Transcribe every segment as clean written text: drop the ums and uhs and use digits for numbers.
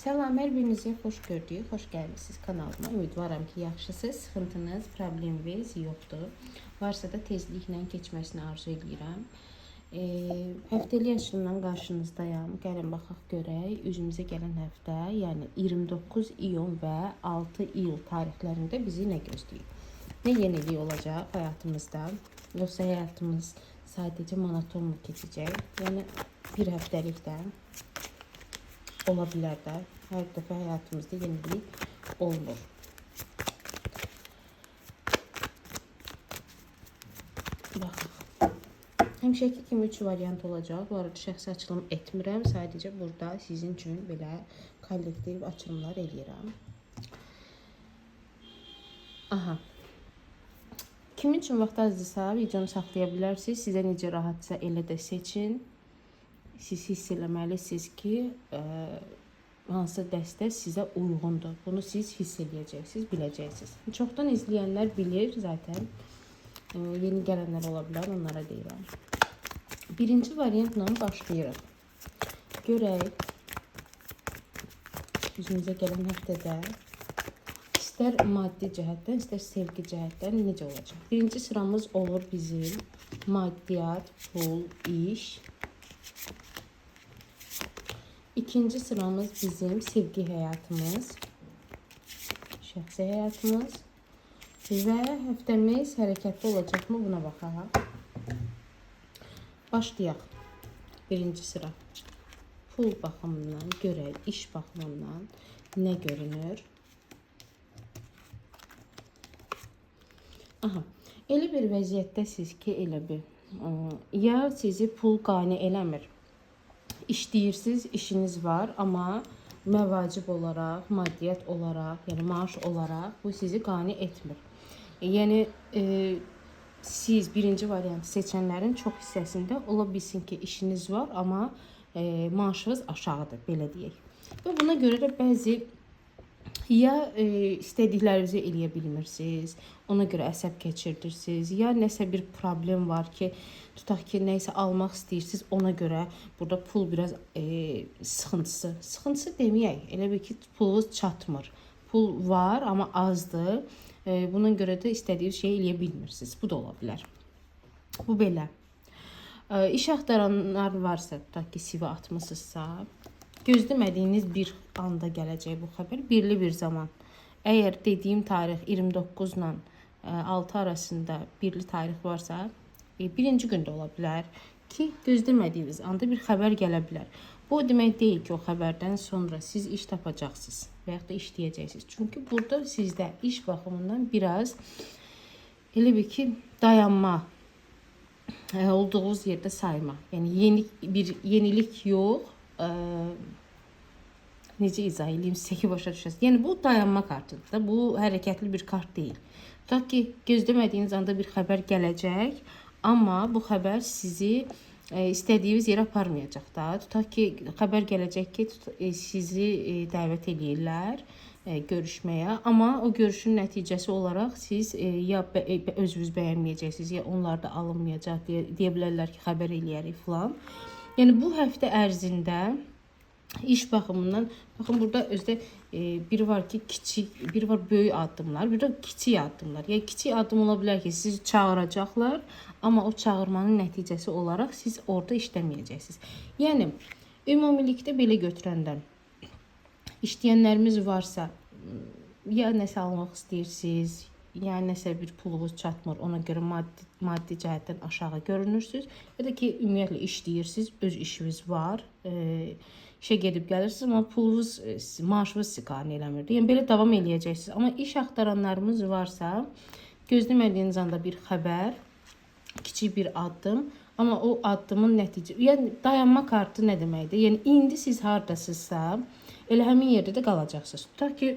Salam, hər birinizə xoş gördük, xoş gəlmisiniz kanalıma. Ümidvaram ki, yaxşısınız, sıxıntınız, probleminiz yoxdur. Varsa da tezliklə keçməsini arzu edirəm. Həftəlik açılımdan qarşınızdayım. Gəlin baxaq görək, üzümüzə gələn həftə, yəni 29 iyun və 6 iyul tarixlərində bizi nə gözləyir? Nə yenilik olacaq həyatımızda? Yoxsa həyatımız sadəcə monoton keçəcək? Yəni bir həftəlikdən ola bilər də. Hər dəfə həyatımızda yenilik olmur. Baxaq. Həmişəki kimi 3 variant olacaq. Bu arada şəxsi açılım etmirəm. Sadəcə burada sizin üçün belə kollektiv açılımlar eləyirəm. Aha. Kimin üçün vaxt azdırsa videonu saxlaya bilərsiniz. Sizə necə rahatsa elə də seçin. Siz hiss eləməlisiniz ki, hansı dəstə sizə uyğundur. Bunu siz hiss eləyəcəksiniz, biləcəksiniz. Çoxdan izləyənlər bilir zaten. Yeni gələnlər ola bilər, onlara deyirəm. Birinci variantla başlayırıq. Görək, üzümüzə gələn həftədə istər maddi cəhətdən, istər sevgi cəhətdən necə olacaq? Birinci sıramız olur bizim maddiyyat, pul, iş. İkinci sıramız bizim sevgi həyatımız, şəxsi həyatımız və həftəmiz hərəkətli olacaqmı buna baxaq. Başlayaq. Birinci sıra. Pul baxımından görək, iş baxımından nə görünür? Aha, elə bir vəziyyətdəsiz ki, elə bir ya sizi pul qane eləmir. İşləyirsiniz, işiniz var, amma məvacib olaraq, maddiyyat olaraq, yəni maaş olaraq bu sizi qane etmir. Yəni siz birinci variantı seçənlərin çox hissəsində ola bilsin ki, işiniz var, amma maaşınız aşağıdır, belə deyək. Və buna görə də bəzi ya istədiklərinizi eləyə bilmirsiniz, ona görə əsəb keçirirsiniz, ya nəsə bir problem var ki, tutaq ki, nəsə almaq istəyirsiniz, ona görə burada pul biraz sıxıntısı. Sıxıntısı deməyək, elə bir ki, pulunuz çatmır. Pul var, amma azdır. Buna görə də istədiyiniz şeyi eləyə bilmirsiniz. Bu da ola bilər. Bu belə. İş axtaranlar varsa, tutaq ki, CV atmışsınızsa, gözləmədiyiniz bir anda gələcək bu xəbər, birli bir zaman. Əgər dediyim tarix 29 ilə 6 arasında birli tarix varsa, birinci gündə ola bilər ki, gözləmədiyiniz anda bir xəbər gələ bilər. Bu demək deyil ki, o xəbərdən sonra siz iş tapacaqsınız və yaxud da işləyəcəksiniz. Çünki burada sizdə iş baxımından biraz elə bir ki, dayanma, olduğunuz yerdə sayma. Yəni bir yenilik yox, necə izah edeyim sizə ki, başa düşəsiniz. Yəni bu dayanma kartıdır da, bu hərəkətli bir kart deyil. Tutaq ki, gözləmədiyiniz anda bir xəbər gələcək, amma bu xəbər sizi istədiyiniz yerə aparmayacaq da. Tutaq ki, xəbər gələcək ki, sizi dəvət edirlər görüşməyə, amma o görüşün nəticəsi olaraq siz ya özünüz bəyənməyəcəksiniz, ya onlar da alınmayacaq, deyə bilərlər ki, xəbər eləyərik filan. Yəni bu həftə ərzində iş baxımından, baxın burada özdə biri var ki, kiçik, biri var böyük addımlar, biri də kiçik addımlar. Yəni kiçik addım ola bilər ki, sizi çağıracaqlar, amma o çağırmanın nəticəsi olaraq siz orada işləməyəcəksiniz. Yəni ümumilikdə belə götürəndə işləyənlərimiz varsa, ya nəsə almaq istəyirsiniz, ya nəsə bir pulunuz çatmır, ona görə maddi cəhətdən aşağı görünürsünüz, ya da ki, ümumiyyətlə işləyirsiniz, öz işiniz var, işə gedib gəlirsiniz, amma pulunuz, maaşınız sizi qane eləmir. Yəni belə davam eləyəcəksiniz. Amma iş axtaranlarımız varsa, gözləmədiyiniz anda bir xəbər, kiçik bir addım, amma o addımın nəticəsi, yəni dayanma kartı nə deməkdir? Yəni indi siz hardasınızsa, elə həmin yerdə də qalacaqsınız. Tutaq ki,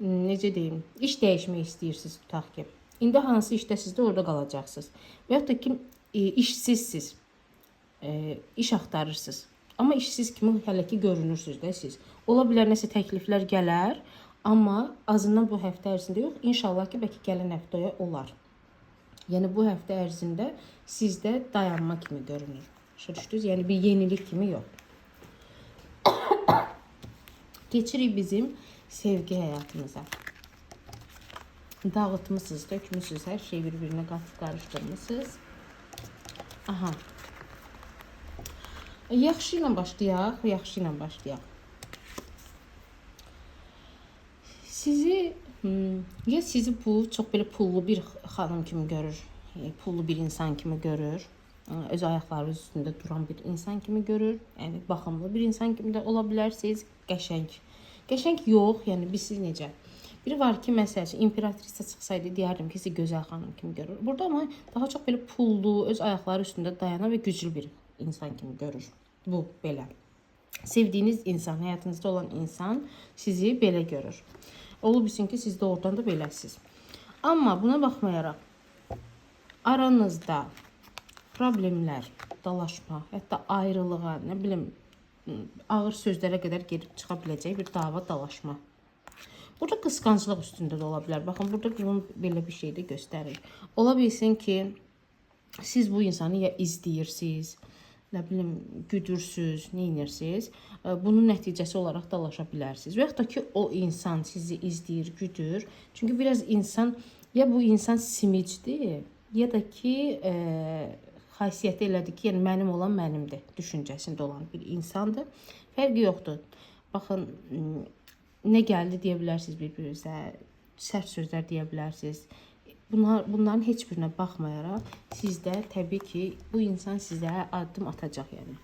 necə deyim, iş dəyişmək istəyirsiniz, tutaq ki. İndi hansı işdəsiz də orada qalacaqsınız. Və yaxud da ki, işsizsiz, iş axtarırsınız. Amma işsiz kimi hələ ki görünürsünüz də siz. Ola bilər nəsə təkliflər gələr, amma azından bu həftə ərzində yox, inşallah ki, bəlkə gələn həftəyə olar. Yəni bu həftə ərzində sizdə dayanma kimi görünür. Başa düşdünüz? Yəni bir yenilik kimi yox. Keçirik bizim sevgi həyatımıza. Dağıtmışsınız, dökmüşsünüz, hər şeyi bir-birinə qatıb qarışdırmışsınız. Aha. Yaxşı ilə başlayaq. Sizi bu çox belə pullu bir xanım kimi görür, pullu bir insan kimi görür, öz ayaqları üstündə duran bir insan kimi görür, yəni baxımlı bir insan kimi də ola bilərsiniz, qəşəng yox, yəni biz siz necə? Biri var ki, məsələn, imperatrisa çıxsaydı deyərdim ki, sizi gözəl xanım kimi görür. Burada amma daha çox belə pullu, öz ayaqları üstündə dayanan və güclü bir insan kimi görür. Bu belə. Sevdiyiniz insan, həyatınızda olan insan sizi belə görür. Ola bilsin ki, siz də oradan da beləsiz. Amma buna baxmayaraq aranızda problemlər, dalaşma, hətta ayrılığa, nə bilim, ağır sözlərə qədər gedib çıxa biləcək bir dava, dalaşma. Burada qısqanclıq üstündə də ola bilər. Baxın, burada belə bir şey də göstərir. Ola bilsin ki, siz bu insanı ya izləyirsiniz, nə bilim, güdürsüz, neyinirsiniz. Bunun nəticəsi olaraq dalaşa bilərsiniz. Və yaxud da ki, o insan sizi izləyir, güdür. Çünki biraz insan, ya bu insan simicdir, ya da ki, xasiyyəti elədir ki, yəni mənim olan mənimdir düşüncəsində olan bir insandır. Fərqi yoxdur. Baxın, nə gəldi deyə bilərsiniz bir-birinizə, sərt sözlər deyə bilərsiniz. Bunların heç birinə baxmayaraq, sizdə təbii ki, bu insan sizə addım atacaq, yəni.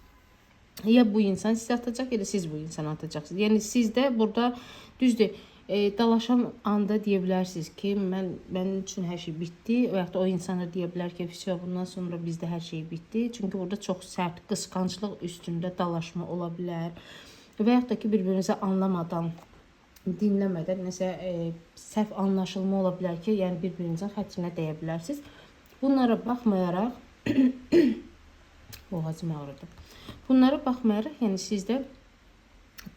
Ya bu insan sizə atacaq, ya da siz bu insanı atacaqsınız. Yəni, sizdə burada, düzdür, dalaşan anda deyə bilərsiniz ki, mənim üçün hər şey bitdi və yaxud da o insana deyə bilər ki, bundan sonra bizdə hər şey bitdi. Çünki burada çox sərt, qısqanclıq üstündə dalaşma ola bilər və yaxud da ki, bir-birinizə anlamadan, dinləmədən nəsə səhv anlaşılma ola bilər ki, yəni bir-birinizin xətrinə dəyə bilərsiniz. Bunlara baxmayaraq boğazım ağrıdı. Bunlara baxmayaraq, yəni sizdə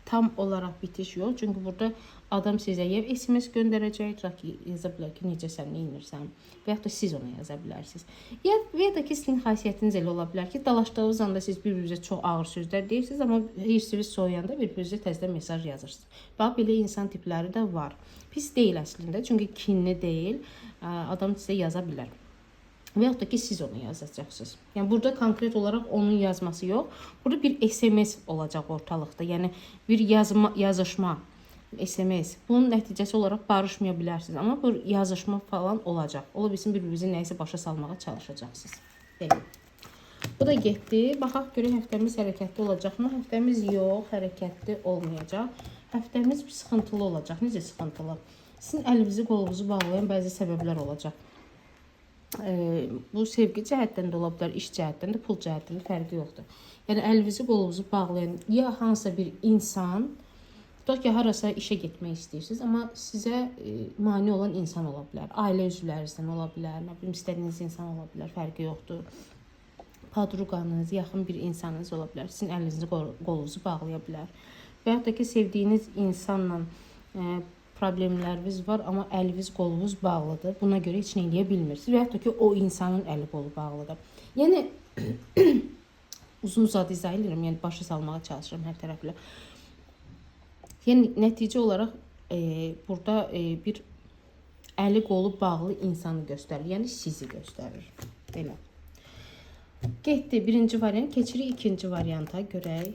tam olaraq bitiş yox. Çünki burada adam sizə ya SMS göndərəcək, yaza bilər ki, necəsən, neyinirsən və yaxud da siz ona yaza bilərsiniz. Ya da ki, sizin xasiyyətiniz elə ola bilər ki, dalaşdığınız anda siz bir-birinizə çox ağır sözlər deyirsiniz, amma hirsiniz soyuyanda bir-birinizə təzədən mesaj yazırsınız. Bax, belə insan tipləri də var. Pis deyil əslində, çünki kinli deyil, adam sizə yaza bilər. Və yaxud da ki, siz onu yazacaqsınız. Yəni, burada konkret olaraq onun yazması yox, burada bir SMS olacaq ortalıqda. Yəni, bir yazışma, SMS. Bunun nəticəsi olaraq barışmaya bilərsiniz. Amma bu yazışma falan olacaq. Ola bilsin, bir-birinizin nəyisə başa salmağa çalışacaqsınız. Deyil. Bu da getdi. Baxaq, görək həftəmiz hərəkətli olacaqmı? Həftəmiz yox, hərəkətli olmayacaq. Həftəmiz sıxıntılı olacaq. Necə sıxıntılı? Sizin əlinizi, qolunuzu bağlayan bəzi səbəblər olacaq. Bu sevgi cəhətdən də ola bilər, iş cəhətdən də, pul cəhətdən də fərqi yoxdur. Yəni, əlinizi, qolunuzu bağlayan ya hansısa bir insan, tutaq ki, harasa işə getmək istəyirsiniz, amma sizə mane olan insan ola bilər. Ailə üzvlərinizdən ola bilər, nə bilim, istədiyiniz insan ola bilər, fərqi yoxdur. Padruqanız, yaxın bir insanınız ola bilər, sizin əlinizi, qolunuzu bağlaya bilər. Və yaxud da ki, sevdiyiniz insanla problemləriniz var, amma əliniz, qolunuz bağlıdır. Buna görə heç nə eləyə bilmirsiniz. Və yaxud da ki, o insanın əli, qolu bağlıdır. Yəni, uzun-uzadı izah edirəm, yəni başa salmağa çalışıram hər tərəflə. Yəni, nəticə olaraq burada bir əli, qolu bağlı insanı göstərir. Yəni, sizi göstərir. Belə. Getdi birinci variant, keçirik ikinci varianta görək.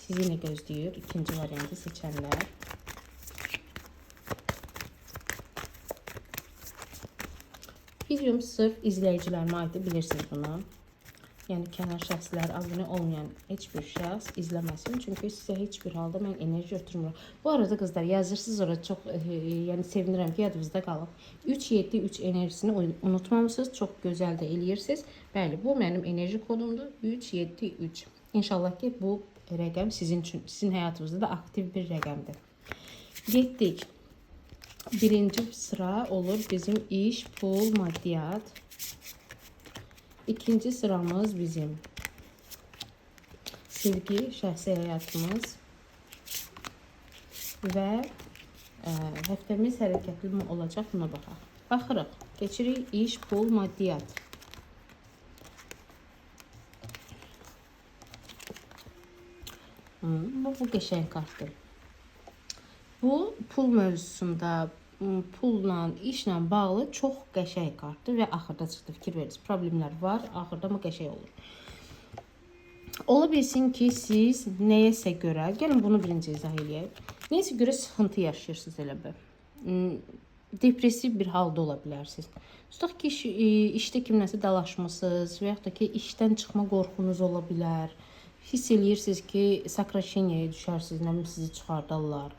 Sizi nə gözləyir? İkinci variantı seçənlər. Videom sırf izləyicilərimə aiddir, bilirsiniz bunu. Yəni, kənar şəxslər, abunə olmayan heç bir şəxs izləməsin. Çünki sizə heç bir halda mən enerji ötürmürəm. Bu arada qızlar, yazırsınız orada çox, yəni sevinirəm ki, yadınızda qalıb. 3-7-3 enerjisini unutmamışsınız, çox gözəl də eləyirsiniz. Bəli, bu mənim enerji kodumdur, 3-7-3. İnşallah ki, bu rəqəm sizin üçün, sizin həyatınızda da aktiv bir rəqəmdir. Getdik. Birinci sıra olur bizim iş, pul, maddiyat. İkinci sıramız bizim sevgi, şəxsi həyatımız və həftəmiz hərəkətli mi olacaq, buna baxaq. Baxırıq, keçirik iş, pul, maddiyat. Bu qəşəng kartdır. Bu pul mövzusunda, pulla, işlə bağlı çox qəşəng kartdır və axırda çıxdı. Fikir verirsiniz, problemlər var, axırda amma qəşəng olur. Ola bilsin ki, siz nəyəsə görə, gəlin bunu birinci izah eləyək. Nəyəsə görə sıxıntı yaşayırsınız elə bir. Depressiv bir halda ola bilərsiniz. Tutaq ki, işdə kimləsə dalaşmısınız və yaxud da ki, işdən çıxma qorxunuz ola bilər. Hiss eləyirsiniz ki, sakraşeniyaya düşərsiniz, nə bilim sizi çıxardarlar.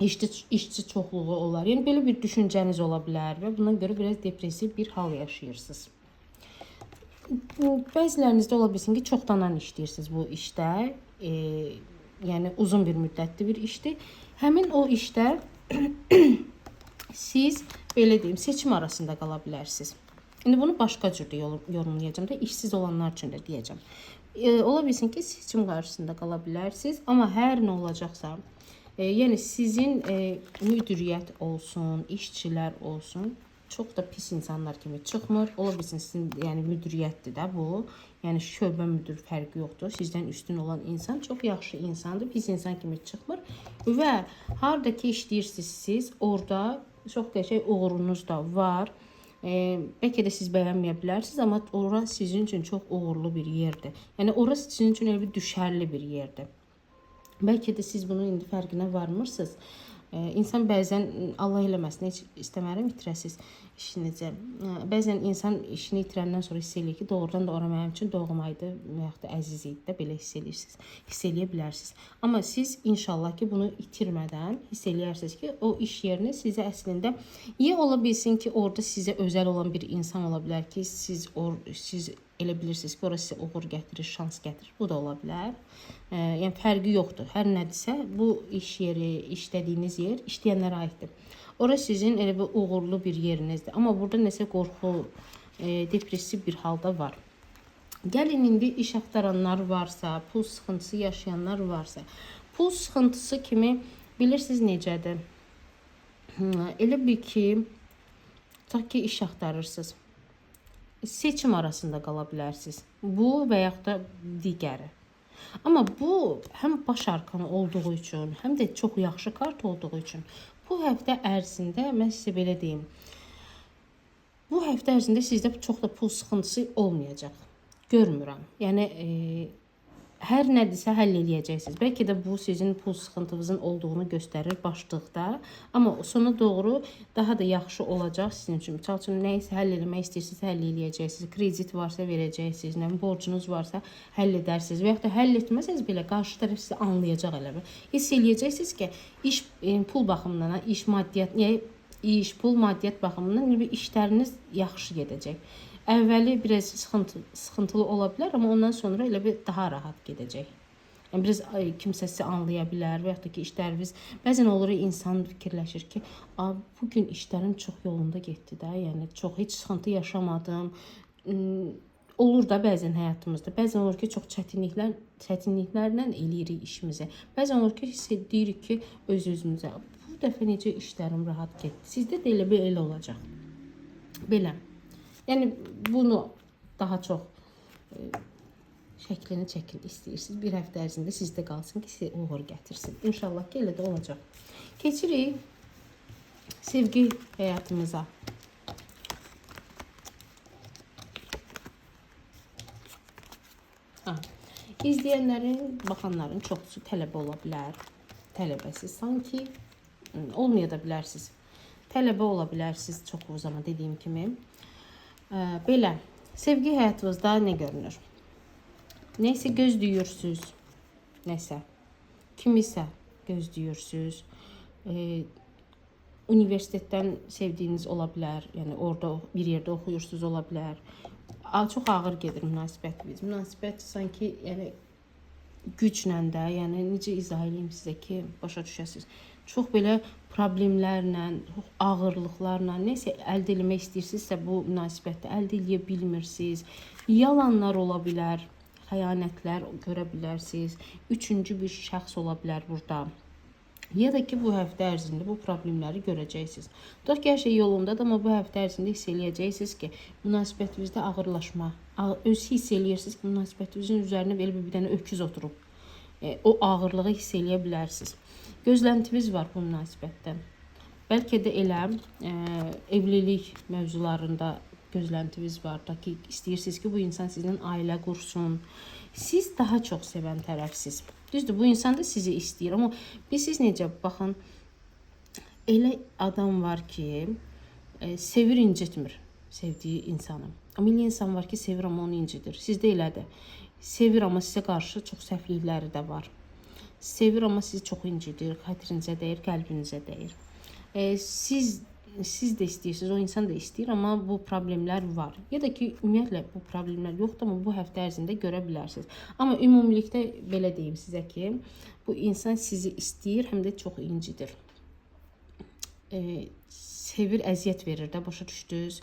İşçi çoxluğu olar. Yəni belə bir düşüncəniz ola bilər və buna görə biraz depressiv bir hal yaşayırsınız. Bəzilərinizdə ola bilsin ki, çoxdanan işləyirsiniz bu işdə. Yəni uzun bir müddətli bir işdir. Həmin o işdə siz belə deyim, seçim arasında qala bilərsiniz. İndi bunu başqa cür də yorumlayacağam da, işsiz olanlar üçün də deyəcəm. Ola bilsin ki, seçim qarşısında qala bilərsiniz, amma hər nə olacaqsa, yəni sizin müdiriyyət olsun, işçilər olsun, çox da pis insanlar kimi çıxmır. Ola bilsin sizin yəni müdiriyyətdir də bu. Yəni şöbə müdür fərqi yoxdur. Sizdən üstün olan insan çox yaxşı insandır, pis insan kimi çıxmır və harda ki işləyirsiniz siz, orada çox qəşəng uğurunuz da var. Bəlkə də siz bəyənməyə bilərsiniz, amma ora sizin üçün çox uğurlu bir yerdir. Yəni ora sizin üçün elə bir düşərli bir yerdir. Bəlkə də siz bunun indi fərqinə varmırsınız. İnsan bəzən, Allah eləməsin, heç istəmərəm itirəsiz işinizi. Bəzən insan işini itirəndən sonra hiss eləyir ki, doğrudan da ora mənim üçün doğmaydı və yaxud da əziz idi də, belə hiss eləyirsiniz. Hiss eləyə bilərsiniz. Amma siz inşallah ki, bunu itirmədən hiss eləyərsiniz ki, o iş yerini sizə əslində, ya ola bilsin ki, orada sizə özəl olan bir insan ola bilər ki, siz elə bilirsiniz ki, orası sizə uğur gətirir, şans gətirir. Bu da ola bilər. Yəni fərqi yoxdur. Hər nədirsə, bu iş yeri, işlədiyiniz yer işləyənlərə aiddir. Orası sizin elə bir uğurlu bir yerinizdir. Amma burada nəsə qorxu, depressiv bir halda var. Gəlin indi iş axtaranlar varsa, pul sıxıntısı yaşayanlar varsa, pul sıxıntısı kimi bilirsiniz necədir? Elə bir ki, tutaq ki, iş axtarırsınız. Seçim arasında qala bilərsiniz. Bu və yaxud da digəri. Amma bu həm baş arkanı olduğu üçün, həm də çox yaxşı kart olduğu üçün bu həftə ərzində, mən sizə belə deyim, bu həftə ərzində sizdə çox da pul sıxıntısı olmayacaq. Görmürəm. Yəni hər nədirsə həll eləyəcəksiniz. Bəlkə də bu sizin pul sıxıntınızın olduğunu göstərir başlıqda, amma sona doğru daha da yaxşı olacaq sizin üçün. Misal üçün nəyisə həll eləmək istəyirsiniz, həll eləyəcəksiniz. Kredit varsa verəcəksiniz, nə borcunuz varsa həll edərsiniz və yaxud da həll etməsəniz belə qarşı tərəf sizi anlayacaq elə bir. Hiss eləyəcəksiniz ki, iş pul baxımından, iş pul maddiyat baxımından işləriniz yaxşı gedəcək. Əvvəli biraz sıxıntılı ola bilər, amma ondan sonra elə bir daha rahat gedəcək. Yəni biraz kimsə sizi anlaya bilər və yaxud da ki, işləriniz bəzən olur insan fikirləşir ki, bugün işlərim çox yolunda getdi də, yəni çox heç sıxıntı yaşamadım. Olur da bəzən həyatımızda. Bəzən olur ki, çox çətinliklərlə eləyirik işimizi. Bəzən olur ki, hiss edirik ki, öz-özümüzə bu dəfə necə işlərim rahat getdi. Sizdə də elə olacaq. Belə. Yəni bunu daha çox şəklini çəkin istəyirsiniz. Bir həftə ərzində sizdə qalsın ki, sizə uğur gətirsin. İnşallah ki, elə də olacaq. Keçirik sevgi həyatımıza. İzləyənlərin, baxanların çoxusu tələbə ola bilər. Tələbəsiz sanki olmaya da bilərsiniz. Tələbə ola bilərsiniz çox o zaman dediyim kimi. Belə, sevgi həyatınızda nə görünür? Nəysə gözləyirsiniz, nəsə, kimisə gözləyirsiniz. Universitetdən sevdiyiniz ola bilər, yəni orada bir yerdə oxuyursunuz ola bilər. Çox ağır gedir münasibətiniz. Münasibət sanki yəni güclə də, yəni necə izah edeyim sizə ki, başa düşəsiniz. Çox belə problemlərlə, ağırlıqlarla, nəsə əldə etmək istəyirsinizsə bu münasibətdə əldə edə bilmirsiniz. Yalanlar ola bilər, xəyanətlər görə bilərsiniz. Üçüncü bir şəxs ola bilər burada. Ya da ki, bu həftə ərzində bu problemləri görəcəksiniz. Tutaq ki, hər şey yolundadır, amma bu həftə ərzində hiss eləyəcəksiniz ki, münasibətinizdə ağırlaşma. Öz hiss eləyirsiniz ki, münasibətinizin üzərinə belə bir dənə öküz oturub. o ağırlığı hiss eləyə bilərsiniz. Gözləntiniz var bu münasibətdən. Bəlkə də elə evlilik mövzularında gözləntiniz var da ki, istəyirsiniz ki, bu insan sizinlə ailə qursun. Siz daha çox sevən tərəfsiz. Düzdür, bu insan da sizi istəyir, amma siz necə baxın, elə adam var ki, sevir, incitmir sevdiyi insanı. Amma elə insan var ki, sevir, amma onu incidir. Sizdə elədir. Sevir, amma sizə qarşı çox səhvlikləri də var. Sevir, amma sizi çox incidir, xətrinizə dəyir, qəlbinizə dəyir. Siz də istəyirsiniz, o insan da istəyir, amma bu problemlər var. Ya da ki, ümumiyyətlə bu problemlər yoxdur, amma bu həftə ərzində görə bilərsiniz. Amma ümumilikdə belə deyim sizə ki, bu insan sizi istəyir, həm də çox incidir. Sevir, əziyyət verir də, başa düşdünüz.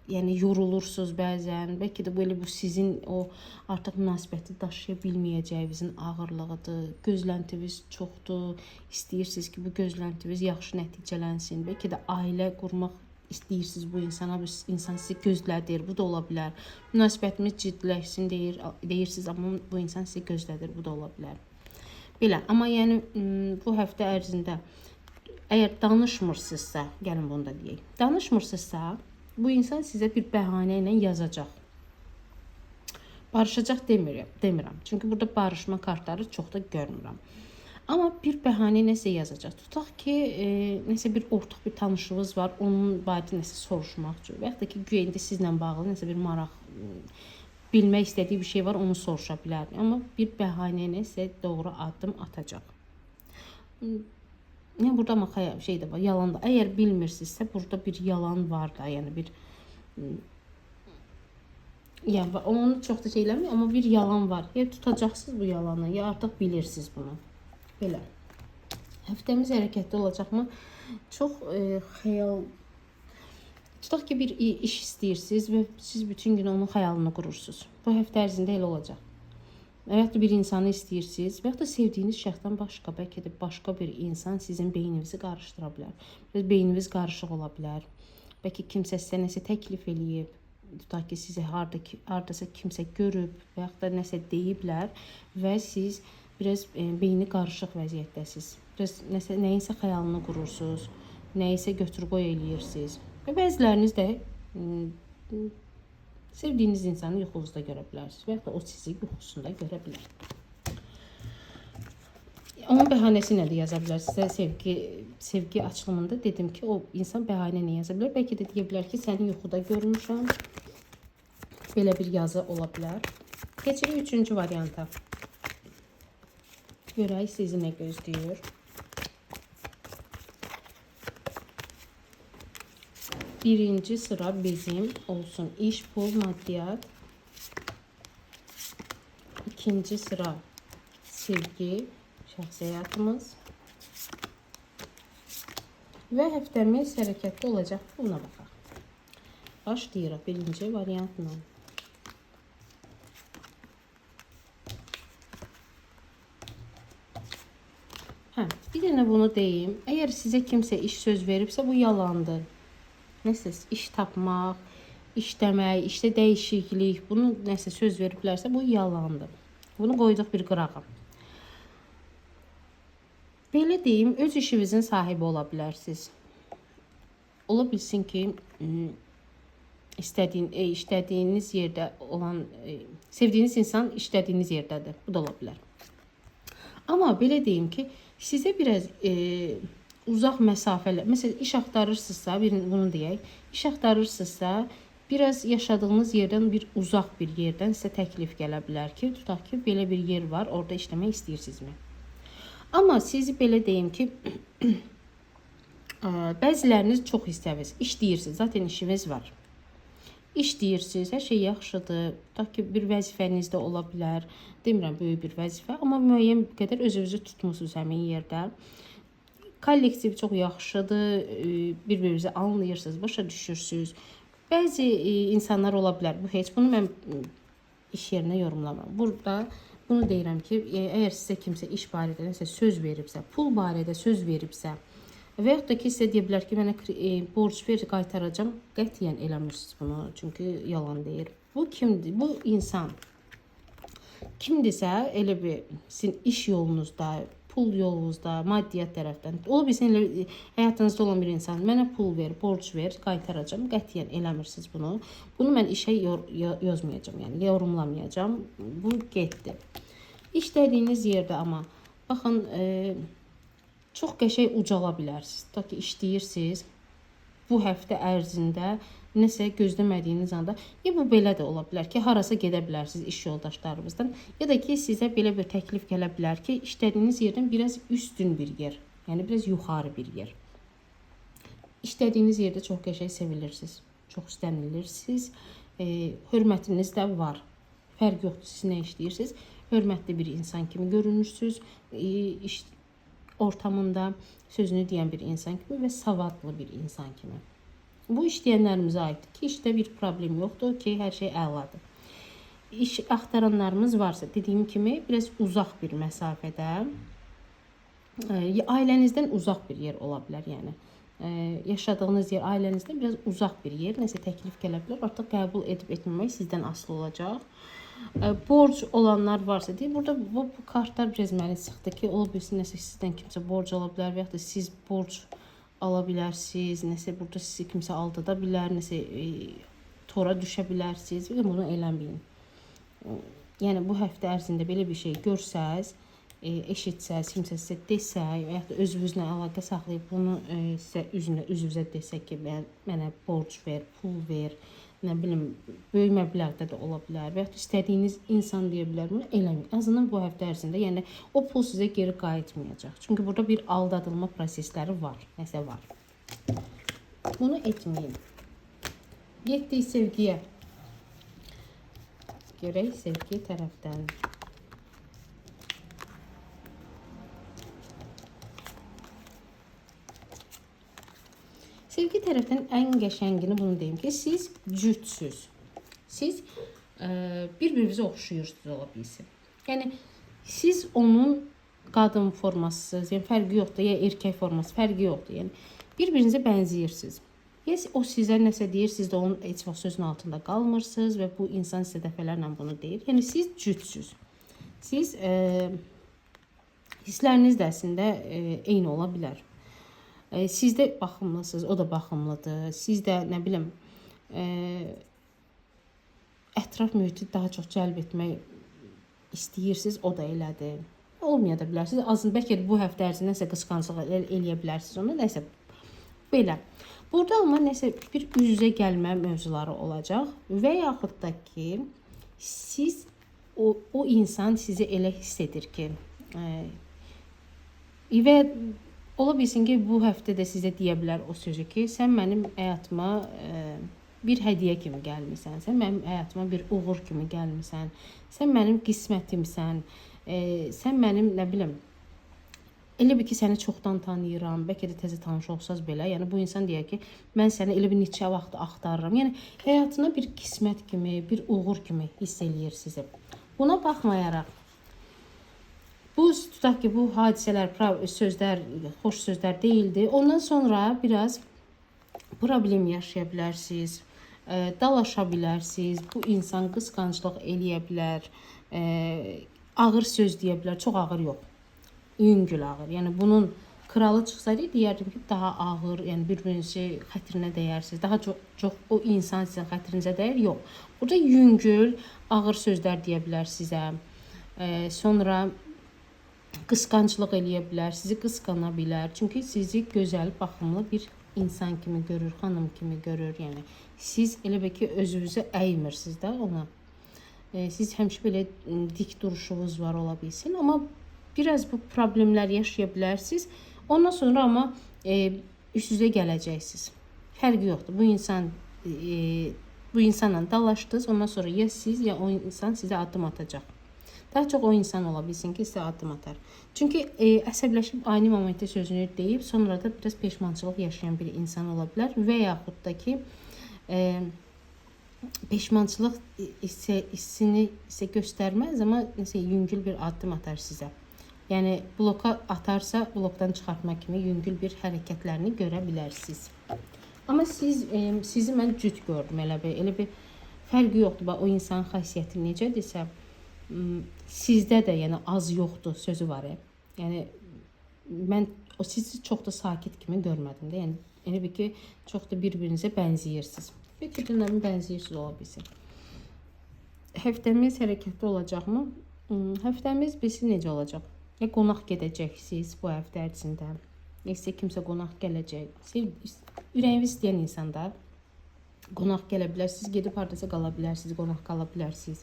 Yəni yorulursunuz bəzən. Bəlkə də belə bu sizin o artıq münasibəti daşıya bilməyəcəyinizin ağırlığıdır. Gözləntiniz çoxdur. İstəyirsiniz ki, bu gözləntiniz yaxşı nəticələnsin. Bəlkə də ailə qurmaq istəyirsiniz bu insana, bu insan sizi gözlədir. Bu da ola bilər. Münasibətimiz ciddiləşsin deyirsiniz, amma bu insan sizi gözlədir. Bu da ola bilər. Belə, amma yəni bu həftə ərzində əgər danışmırsınızsa, gəlin bunu da deyək. Danışmırsınızsa, bu insan sizə bir bəhanə ilə yazacaq. Barışacaq demirəm. Çünki burada barışma kartları çox da görmürəm. Amma bir bəhanə nəsə yazacaq. Tutaq ki, nəsə bir ortaq bir tanışınız var, onun barədə nəsə soruşmaq üçün. Və yaxud da ki, güya indi sizlə bağlı nəsə bir maraq, bilmək istədiyi bir şey var, onu soruşa bilər. Amma bir bəhanə nəsə doğru addım atacaq. Yəni burada amma şey də var, yalan da. Əgər bilmirsinizsə, burada bir yalan var da, yəni bir yəni onu çox da şey eləmir, amma bir yalan var. Ya tutacaqsınız bu yalanı, ya artıq bilirsiniz bunu. Belə. Həftəmiz hərəkətli olacaqmı? Çox xəyal. Tutaq ki, bir iş istəyirsiniz və siz bütün gün onun xəyalını qurursunuz. Bu həftə ərzində elə olacaq. Və yaxud da bir insanı istəyirsiniz, və yaxud da sevdiyiniz şəxsdən başqa, bəlkə də başqa bir insan sizin beyninizi qarışdıra bilər. Beyniniz qarışıq ola bilər. Bəlkə kimsə sizə nəsə təklif eləyib, tutaq ki, sizi hardasa kimsə görüb və yaxud da nəsə deyiblər və siz biraz beyni qarışıq vəziyyətdəsiniz. Biraz nəyinsə xəyalını qurursunuz, nəyisə götür-qoy eləyirsiniz. Və bəziləriniz də sevdiyiniz insanı yuxunuzda görə bilərsiniz və ya da o sizi yuxusunda görə bilər. Onun bəhanəsi nədir yaza bilərsiniz? Sevgi açılımında dedim ki, o insan bəhanə nə yaza bilər? Bəlkə də deyə bilər ki, səni yuxuda görmüşəm. Belə bir yazı ola bilər. Keçirik üçüncü varianta. Görək sizi nə gözləyir. Birinci sıra bizim olsun iş, pul, maddiyat. İkinci sıra sevgi, şəxsi həyatımız. Və həftəmiz hərəkətli olacaq. Buna baxaq. Başlayırıq birinci variantla. Bir dənə bunu deyim. Əgər sizə kimsə iş söz veribsə, bu yalandır. Nəsə iş tapmaq, işləmək, işdə dəyişiklik, bunu nəsə söz veriblərsə, bu yalandır. Bunu qoyduq bir qırağa. Belə deyim, öz işinizin sahibi ola bilərsiniz. Ola bilsin ki, işlədiyiniz yerdə olan, sevdiyiniz insan işlədiyiniz yerdədir. Bu da ola bilər. Amma belə deyim ki, sizə biraz uzaq məsafələr, məsələn, iş axtarırsınızsa, bunu deyək, iş axtarırsınızsa, biraz yaşadığınız yerdən uzaq bir yerdən sizə təklif gələ bilər ki, tutaq ki, belə bir yer var, orada işləmək istəyirsinizmi? Amma sizi belə deyim ki, bəziləriniz çox istəyirsiniz, iş deyirsiniz, zaten işiniz var. İş deyirsiniz, hər şey yaxşıdır, tutaq ki, bir vəzifənizdə ola bilər, demirəm böyük bir vəzifə, amma müəyyən qədər özünüzü tutmusunuz həmin yerdə. Kollektiv çox yaxşıdır, bir-birinizi anlayırsınız, başa düşürsünüz. Bəzi insanlar ola bilər, bu heç bunu mən iş yerinə yorumlamam. Burada bunu deyirəm ki, əgər sizə kimsə iş barədə nəsə söz veribsə, pul barədə söz veribsə və yaxud da ki, sizə deyə bilər ki, mənə borc ver, qaytaracam, qətiyyən eləmirsiniz bunu, çünki yalan deyir. Bu kimdir? Bu insan kimdirsə elə bir sizin iş yolunuzda, pul yolunuzda, maddiyyat tərəfdən, ola bilsin elə həyatınızda olan bir insan mənə pul ver, borc ver, qaytaracağam. Qətiyyən eləmirsiniz bunu. Bunu mən işə yazmayacağam, yəni yorumlamayacağam. Bu getdi. İşlədiyiniz yerdə amma baxın, çox qəşəng ucala bilərsiniz. Ta ki işləyirsiniz, bu həftə ərzində nəsə gözləmədiyiniz anda, ya bu belə də ola bilər ki, harasa gedə bilərsiniz iş yoldaşlarınızdan, ya da ki sizə belə bir təklif gələ bilər ki, işlədiyiniz yerdən biraz üstün bir yer, yəni biraz yuxarı bir yer. İşlədiyiniz yerdə çox qəşəng sevilirsiniz, çox istənilirsiniz, hörmətiniz də var. Fərq yoxdur, siz nə işləyirsiniz, hörmətli bir insan kimi görünürsünüz, iş ortamında sözünü deyən bir insan kimi və savadlı bir insan kimi. Bu işləyənlərimizə aiddir ki, işdə bir problem yoxdur ki, hər şey əladır. İş axtaranlarımız varsa, dediyim kimi, biraz uzaq bir məsafədə, ailənizdən uzaq bir yer ola bilər, yəni. Yaşadığınız yer ailənizdən biraz uzaq bir yer, nəsə təklif gələ bilər, artıq qəbul edib etməmək sizdən asılı olacaq. Borc olanlar varsa deyil, burada bu kartlar biraz məni sıxdı ki, ola bilsin nəsə sizdən kimsə borc ala bilər və yaxud da siz borc ala bilərsiniz, nəsə burada sizi kimsə aldada bilər, nəsə tora düşə bilərsiniz və bunu eləməyin. Yəni bu həftə ərzində belə bir şey görsəz, eşitsəz, kimsə sizə desə və yaxud da özünüzlə əlaqə saxlayıb bunu sizə üzünüzə desə ki, mənə borc ver, pul ver, nə bilim, böyük məbləğdə də ola bilər və yaxud istədiyiniz insan deyə bilər, bunu eləməyin. Azından bu həftə ərzində, yəni o pul sizə geri qayıtmayacaq. Çünki burada bir aldadılma prosesləri var, nəsə var. Bunu etməyin. Getdik sevgiyə. Görək sevgi tərəfdən. Sevgi tərəfdən ən qəşəngini bunu deyim ki, siz cütsüz. Siz bir-birinizə oxşuyursunuz ola bilsin. Yəni, siz onun qadın formasısınız, yəni fərqi yoxdur, ya erkək forması, fərqi yoxdur. Yəni, bir-birinizə bənziyirsiniz. Ya o sizə nəsə deyir, siz də onun heç vaxt sözün altında qalmırsınız və bu insan sizə dəfələrlə bunu deyir. Yəni, siz cütsüz. Siz hissləriniz də əslində eyni ola bilər. Siz də baxımlısınız, o da baxımlıdır. Siz də, nə bilim, ətraf mühiti daha çox cəlb etmək istəyirsiniz, o da elədir. Olmaya da bilərsiniz. Azın, bəlkə bu həftə ərzində nəsə qısqanclıq eləyə bilərsiniz onu, nəsə belə. Burada amma nəsə bir üz-üzə gəlmə mövzuları olacaq və yaxud da ki, siz, o insan sizi elə hiss edir ki, və ola bilsin ki, bu həftə də sizə deyə bilər o sözü ki, sən mənim həyatıma bir hədiyyə kimi gəlmisən, sən mənim həyatıma bir uğur kimi gəlmisən, sən mənim qismətimsən, sən mənim, nə bilim, elə bir ki, səni çoxdan tanıyıram, bəlkə də təzə tanış olsaz belə, yəni bu insan deyər ki, mən səni elə bir neçə vaxt axtarıram, yəni həyatına bir qismət kimi, bir uğur kimi hiss eləyir sizi. Buna baxmayaraq, bu, tutaq ki, bu hadisələr, sözlər, xoş sözlər deyildi. Ondan sonra biraz problem yaşaya bilərsiniz, dalaşa bilərsiniz, bu insan qısqanclıq eləyə bilər, ağır söz deyə bilər, çox ağır yox, yüngül ağır. Yəni bunun kralı çıxsaydı, deyərdim ki, daha ağır, yəni bir-birinizə xətrinə dəyərsiniz, daha çox o insan sizin xətrinizə dəyər, yox. Burada yüngül, ağır sözlər deyə bilər sizə, sonra qısqanclıq eləyə bilər, sizi qısqana bilər. Çünki sizi gözəl, baxımlı bir insan kimi görür, xanım kimi görür. Yəni siz elə bir ki, özünüzü əymirsiniz də ona. Siz həmişə belə dik duruşunuz var ola bilsin, amma biraz bu problemlər yaşaya bilərsiniz. Ondan sonra amma üst-üzə gələcəksiniz. Fərqi yoxdur. Bu insanla dalaşdınız, ondan sonra ya siz, ya o insan sizə addım atacaq. Daha çox o insan ola bilsin ki, sizə addım atar. Çünki əsəbləşib aynı momentdə sözünü deyib, sonra da biraz peşmançılıq yaşayan bir insan ola bilər və yaxud da ki, peşmançılıq hissini isə göstərməz, amma nəsə yüngül bir addım atar sizə. Yəni bloka atarsa, blokdan çıxartma kimi yüngül bir hərəkətlərini görə bilərsiniz. Amma sizi mən cüt gördüm, elə bir fərqi yoxdur. O insanın xasiyyəti necədirsə, Sizdə də yəni az yoxdur sözü var. Yəni mən o sizi çox da sakit kimi görmədim də. Yəni elə bir ki, çox da bir-birinizə bənzəyirsiniz. Bəlkə də nə bənzəyirsiniz ola bilsin. Həftəmiz hərəkətli olacaqmı? Həftəmiz bilsin necə olacaq. Ya qonaq gedəcəksiniz bu həftə ərzində. Ya sizə kimsə qonaq gələcək. Siz ürəyiniz istəyən insanda qonaq gələ bilərsiniz, gedib hardasa qala bilərsiniz, qonaq qala bilərsiniz.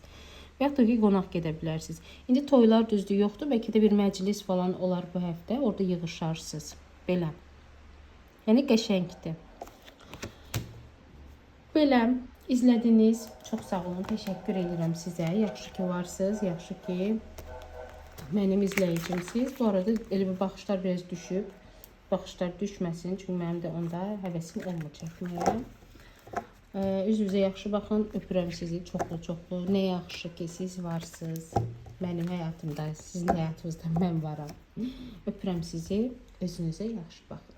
Və yaxud da ki, qonaq gedə bilərsiniz. İndi toylar düzdür yoxdur, bəlkə də bir məclis falan olar bu həftə, orada yığışarsınız. Belə. Yəni qəşəngdir. Belə izlədiniz. Çox sağ olun. Təşəkkür edirəm sizə. Yaxşı ki varsınız, yaxşı ki mənim izləyicimsiniz. Bu arada elə bir baxışlar biraz düşüb. Baxışlar düşməsin, çünki mənim də onda həvəsim olmur çəkməyə. Üz-üzə yaxşı baxın. Öpürəm sizi çoxlu. Nə yaxşı ki siz varsınız. Mənim həyatımda, sizin həyatınızda mən varam. Öpürəm sizi. Özünüzə yaxşı baxın.